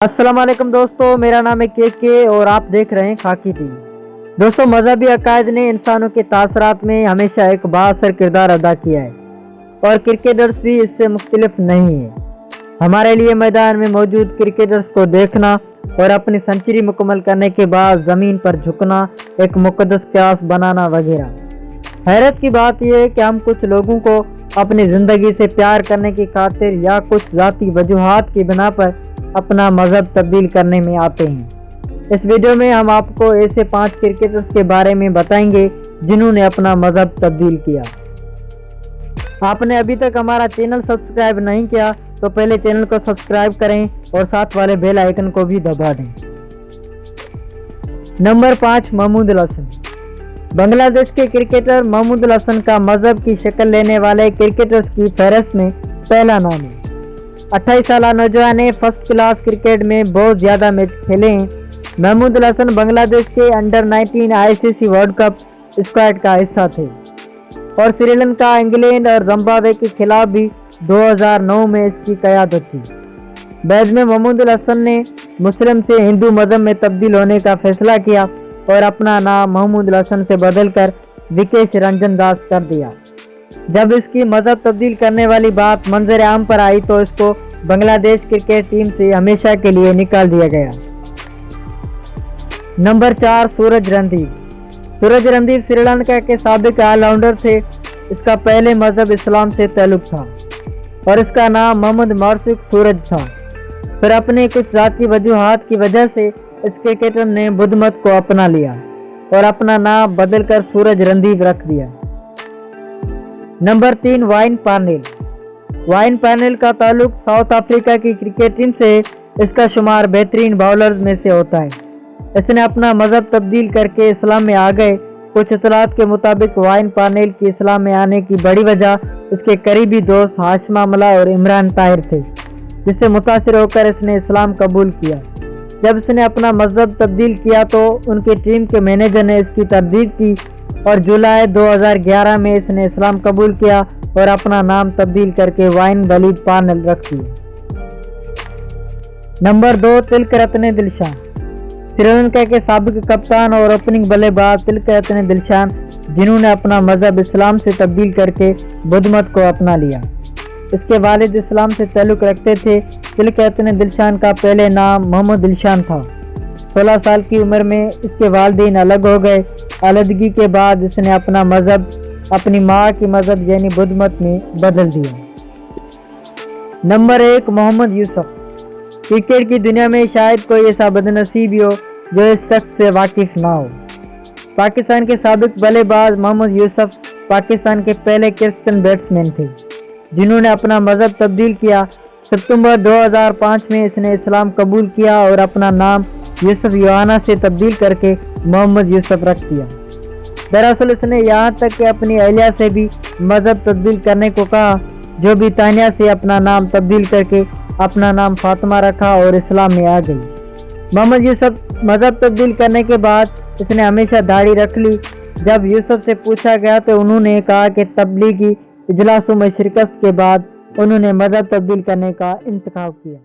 अस्सलाम वालेकुम दोस्तों, मेरा नाम है के और आप देख रहे हैं खाकी टीवी। दोस्तों, मजहबी अकायद ने इंसानों के तासरात में हमेशा एक बाअसर किरदार अदा किया है और क्रिकेटर्स भी इससे मुख्तलिफ नहीं है। हमारे लिए मैदान में मौजूद क्रिकेटर्स को देखना और अपनी सेंचुरी मुकम्मल करने के बाद ज़मीन पर झुकना एक मुक़द्दस क्यास बनाना वगैरह। हैरत की बात यह है कि हम कुछ लोगों को अपनी ज़िंदगी से प्यार करने की खातिर या कुछ ज़ाती वजूहात की बिना पर अपना मज़हब तब्दील करने में आते हैं। इस वीडियो में हम आपको ऐसे 5 क्रिकेटर्स के बारे में बताएंगे जिन्होंने अपना मज़हब तब्दील किया। आपने अभी तक हमारा चैनल सब्सक्राइब नहीं किया तो पहले चैनल को सब्सक्राइब करें और साथ वाले बेल आइकन को भी दबा दें। नंबर 5, महमूद अल हसन। बांग्लादेश के क्रिकेटर महमूद अल हसन का मज़हब की शक्ल लेने वाले क्रिकेटर्स की फहरिस्त में पहला नाम है। 28 साल नौजवान ने फर्स्ट क्लास क्रिकेट में बहुत ज़्यादा मैच खेले हैं। महमूद अल हसन बांग्लादेश के under 19 ICC world cup squad का हिस्सा थे और श्रीलंका, इंग्लैंड और जिम्बाब्वे के खिलाफ भी 2009 में इसकी क़यादत थी। बाद में महमूद अल हसन ने मुस्लिम से हिंदू मज़हब में तब्दील होने का फैसला किया और अपना नाम महमूद अल हसन से बदलकर विकेश रंजन दास कर दिया। जब इसकी मज़हब तब्दील करने वाली बात मंजर आम पर आई तो इसको बांग्लादेश क्रिकेट टीम से हमेशा के लिए निकाल दिया गया। नंबर 4, सूरज रणदीप। सूरज रणदीप श्रीलंका के साबिक ऑलराउंडर थे। इसका पहले मज़हब इस्लाम से ताल्लुक था और इसका नाम मोहम्मद मरसिक सूरज था। फिर अपने कुछ ज़ाती वजूहात की वजह से इस क्रिकेटर ने बुद्ध मत को अपना लिया और अपना नाम बदलकर सूरज रणदीप रख दिया। Number 3, wine Parnell. Wine Parnell का ताल्लुक साउथ अफ्रीका की क्रिकेट टीम से। इसका शुमार बेहतरीन बाउलर्स में से होता है। इसने अपना मज़हब तब्दील करके इस्लाम में आ गए। कुछ इतलात के मुताबिक वाइन पार्नेल की इस्लाम में आने की बड़ी वजह इसके करीबी दोस्त हाशिम अमला और इमरान ताहिर थे, जिससे मुतासिर होकर इसने इस्लाम कबूल किया। जब इसने अपना मज़हब तब्दील किया तो उनकी टीम के मैनेजर ने इसकी तरदीद की और जुलाई 2011 में इसने इस्लाम कबूल किया और अपना नाम तब्दील करके वाइन वलीद पार्नेल रख दिया। नंबर 2, तिलकरत्ने दिलशान। श्रीलंका के साबिक कप्तान और ओपनिंग बल्लेबाज तिलकरत्ने दिलशान, जिन्होंने अपना मज़हब इस्लाम से तब्दील करके बुद्ध मत को अपना लिया। इसके वालिद इस्लाम से ताल्लुक़ रखते थे। तिलकरत्ने दिलशान का पहले नाम मोहम्मद दिलशान था। 16 साल की उम्र में इसके वालिदैन अलग हो गए। अलहदगी के बाद इसने अपना मज़हब अपनी माँ की मज़हब यानी बुद्ध मत में बदल दिया। नंबर 1, मोहम्मद यूसुफ। क्रिकेट की दुनिया में शायद कोई ऐसा बदनसीब हो जो इस शख्स से वाकिफ ना हो। पाकिस्तान के साबिक बल्लेबाज मोहम्मद यूसुफ पाकिस्तान के पहले क्रिश्चियन बैट्समैन थे जिन्होंने अपना मज़हब तब्दील किया। सितंबर 2005 में इसने इस्लाम कबूल किया और अपना नाम यूसुफ योहाना से तब्दील करके मोहम्मद यूसुफ रख दिया। दरअसल इसने यहाँ तक कि अपनी अहलिया से भी मज़हब तब्दील करने को कहा, जो भी तानिया से अपना नाम तब्दील करके अपना नाम फातिमा रखा और इस्लाम में आ गई। मोहम्मद यूसुफ मज़हब तब्दील करने के बाद इसने हमेशा दाढ़ी रख ली। जब यूसुफ से पूछा गया तो उन्होंने कहा कि तबलीगी इजलासों में शिरकत के बाद उन्होंने मज़हब तब्दील करने का इंतखाब किया।